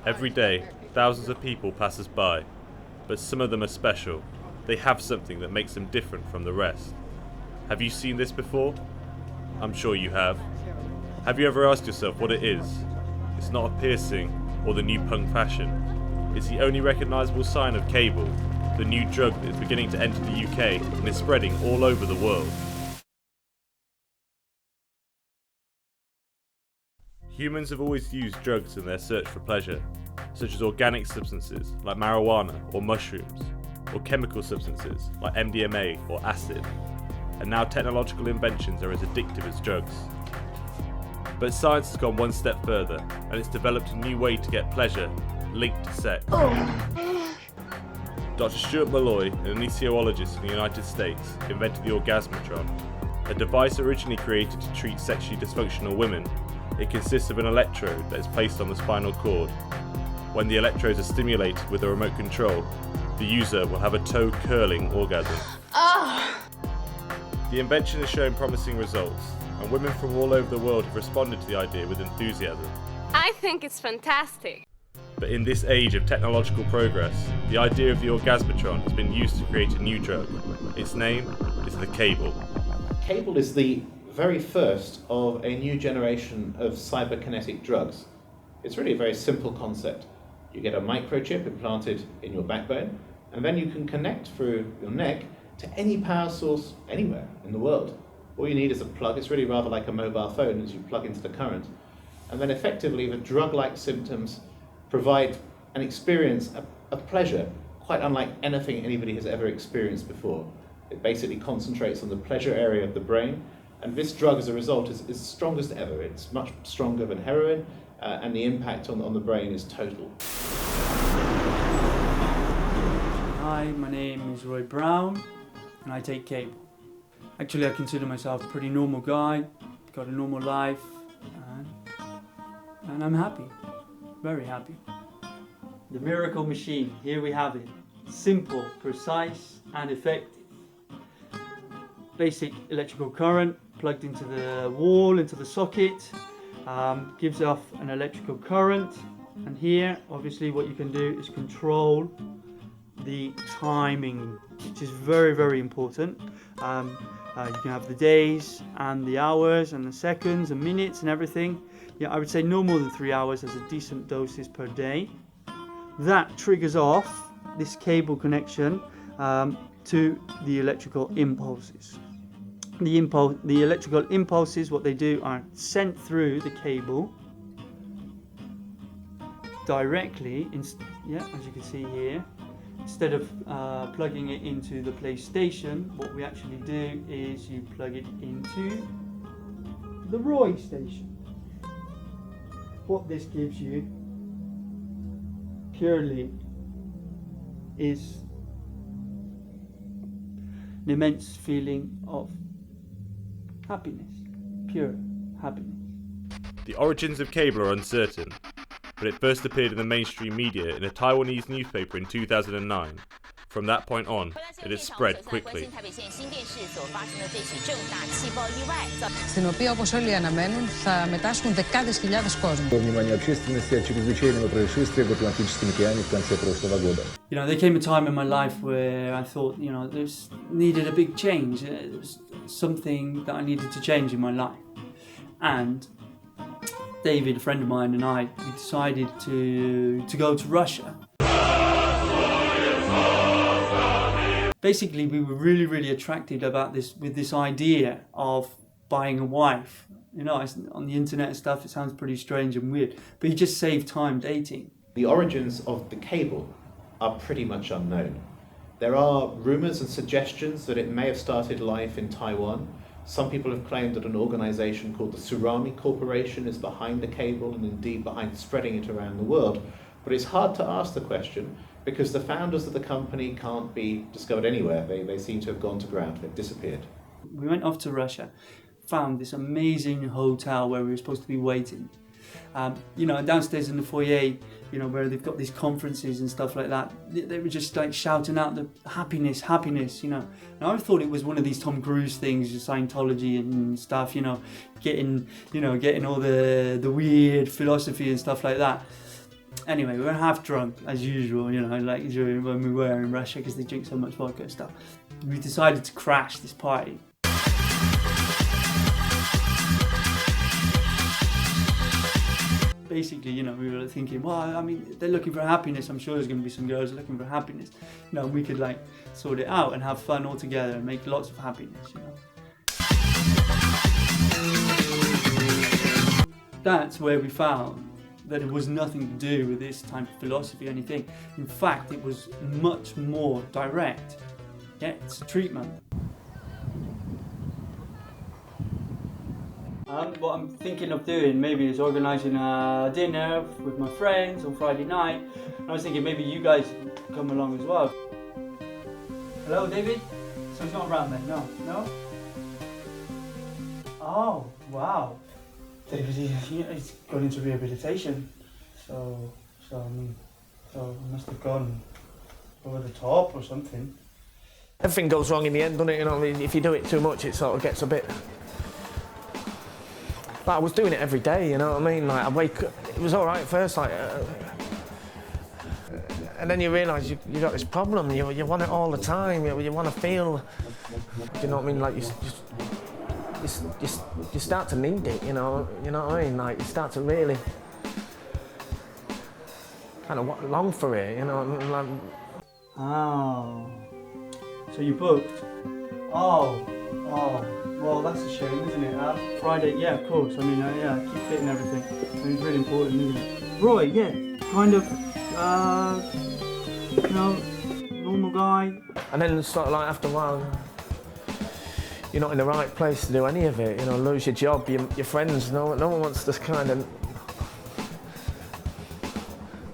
Every day, thousands of people pass us by, but some of them are special. They have something that makes them different from the rest. Have you seen this before? I'm sure you have. Have you ever asked yourself what it is? It's not a piercing or the new punk fashion. It's the only recognisable sign of cable, the new drug that is beginning to enter the UK and is spreading all over the world. Humans have always used drugs in their search for pleasure, such as organic substances like marijuana or mushrooms, or chemical substances like MDMA or acid, and now technological inventions are as addictive as drugs. But science has gone one step further, and it's developed a new way to get pleasure linked to sex. Dr. Stuart Malloy, an anesthesiologist in the United States, invented the orgasmatron, a device originally created to treat sexually dysfunctional women. It consists of an electrode that is placed on the spinal cord. When the electrodes are stimulated with a remote control, the user will have a toe-curling orgasm. The invention has shown promising results, and women from all over the world have responded to the idea with enthusiasm. I think it's fantastic. But in this age of technological progress, the idea of the orgasmatron has been used to create a new drug. Its name is the cable. Cable is the very first of a new generation of cyberkinetic drugs. It's really a very simple concept. You get a microchip implanted in your backbone, and then you can connect through your neck to any power source anywhere in the world. All you need is a plug. It's really rather like a mobile phone as you plug into the current. And then effectively the drug-like symptoms provide an experience, a pleasure, quite unlike anything anybody has ever experienced before. It basically concentrates on the pleasure area of the brain, and this drug as a result is strongest ever. It's much stronger than heroin, and the impact on the brain is total. Hi, my name is Roy Brown, and I take cable. Actually, I consider myself a pretty normal guy, got a normal life, and I'm happy, very happy. The miracle machine, here we have it. Simple, precise, and effective. Basic electrical current plugged into the wall, into the socket, gives off an electrical current, and here obviously what you can do is control the timing, which is very, very important. You can have the days and the hours and the seconds and minutes and everything. Yeah, I would say no more than 3 hours as a decent doses per day. That triggers off this cable connection to the electrical impulses. The electrical impulses, what they do are sent through the cable directly, as you can see here. Instead of plugging it into the PlayStation, what we actually do is you plug it into the Roy station. What this gives you purely is an immense feeling of happiness, pure happiness. The origins of cable are uncertain, but it first appeared in the mainstream media in a Taiwanese newspaper in 2009. From that point on, it has spread quickly. Στην οποία, όπως όλοι αναμένουν, θα μετάσχουν δεκάδες χιλιάδες κόσμου. Внимание общественности о чрезвычайного происшествия в Атлантическом океане в конце прошлого года. You know, there came a time in my life where I thought, you know, there's needed a big change. It was something that I needed to change in my life. And David, a friend of mine, and I, we decided to go to Russia. Basically, we were really, really attracted about this idea of buying a wife. You know, on the internet and stuff, it sounds pretty strange and weird, but you just save time dating. The origins of the cable are pretty much unknown. There are rumours and suggestions that it may have started life in Taiwan. Some people have claimed that an organisation called the Tsunami Corporation is behind the cable and indeed behind spreading it around the world. But it's hard to ask the question because the founders of the company can't be discovered anywhere. They seem to have gone to ground, they've disappeared. We went off to Russia, found this amazing hotel where we were supposed to be waiting. You know, downstairs in the foyer, you know, where they've got these conferences and stuff like that, they were just like shouting out the happiness, happiness, you know. And I thought it was one of these Tom Cruise things, Scientology and stuff, you know, getting all the weird philosophy and stuff like that. Anyway, we were half drunk, as usual, you know, like during when we were in Russia, because they drink so much vodka and stuff. We decided to crash this party. Basically, you know, we were thinking, well, I mean, they're looking for happiness. I'm sure there's going to be some girls looking for happiness. You know, we could like sort it out and have fun all together and make lots of happiness, you know. That's where we found that it was nothing to do with this type of philosophy or anything. In fact, it was much more direct. Yeah, it's a treatment. What I'm thinking of doing maybe is organising a dinner with my friends on Friday night. And I was thinking maybe you guys come along as well. Hello, David? So he's not around then? No? Oh, wow. David, he's gone into rehabilitation. So he must have gone over the top or something. Everything goes wrong in the end, doesn't it? You know, if you do it too much, it sort of gets a bit... Like I was doing it every day, you know what I mean? Like I wake up, it was all right at first, like, and then you realise you got this problem. You want it all the time. You want to feel, do you know what I mean? Like you start to need it. You know what I mean? Like you start to really kind of long for it. You know. Like, oh, so you booked? Oh. Well, that's a shame, isn't it? Friday, yeah, of course. I mean, yeah, keep fit and everything. I mean, it's really important, isn't it? Roy, yeah, kind of, you know, normal guy. And then sort of like after a while, you're not in the right place to do any of it. You know, lose your job, your friends. No one wants this kind of.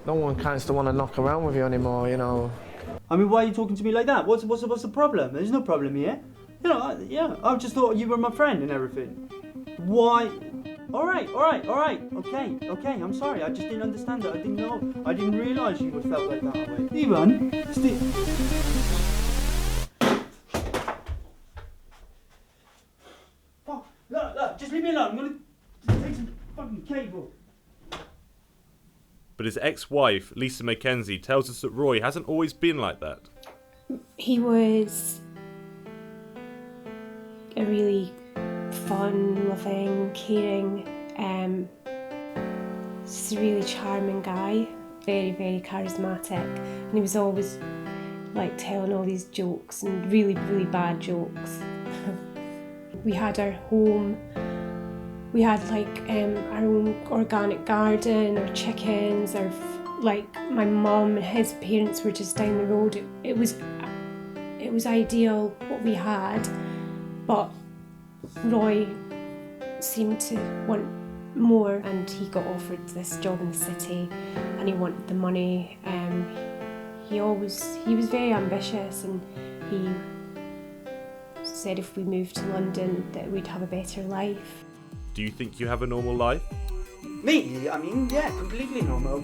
No one kind of want to knock around with you anymore. You know. I mean, why are you talking to me like that? What's the problem? There's no problem here. You know, yeah, I just thought you were my friend and everything. Why? All right, okay, I'm sorry, I just didn't understand it, I didn't know, I didn't realise you would felt like that way. Ivan, oh, look, just leave me alone, I'm going to take some fucking cable. But his ex-wife, Lisa Mackenzie, tells us that Roy hasn't always been like that. He was a really fun, loving, caring, just a really charming guy. Very, very charismatic. And he was always like telling all these jokes and really, really bad jokes. We had our home. We had like our own organic garden, our chickens, our like my mum and his parents were just down the road. It was ideal what we had. But Roy seemed to want more, and he got offered this job in the city and he wanted the money. He was very ambitious, and he said if we moved to London that we'd have a better life. Do you think you have a normal life? Me? I mean, yeah, completely normal.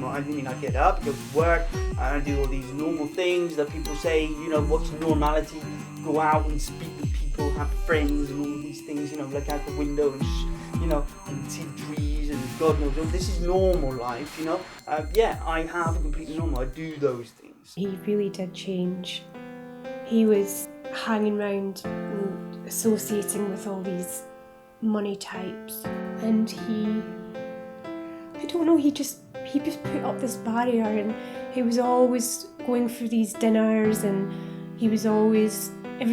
I mean, I get up, go to work, I do all these normal things that people say, you know, what's normality? Go out and speak with people, have friends and all these things, you know, look out the window and, you know, and see trees and God knows, this is normal life, you know. Yeah, I have a completely normal, I do those things. He really did change. He was hanging around and associating with all these money types, and I don't know, he just put up this barrier, and he was always going for these dinners, and he was always he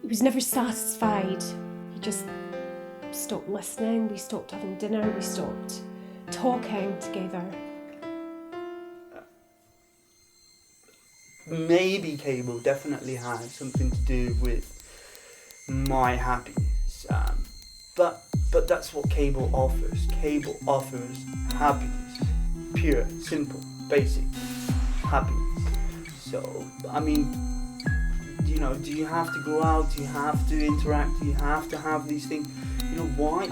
was never satisfied. He just stopped listening, we stopped having dinner, we stopped talking together. Maybe cable definitely has something to do with my happiness, but that's what cable offers. Cable offers happiness, pure, simple, basic happiness. So, I mean, you know, do you have to go out? Do you have to interact? Do you have to have these things? You know, why?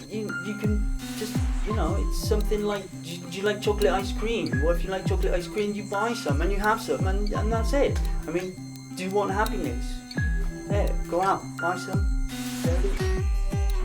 You can just, you know, it's something like, do you like chocolate ice cream? Well, if you like chocolate ice cream, you buy some and you have some, and that's it. I mean, do you want happiness? There, go out, buy some, there it is.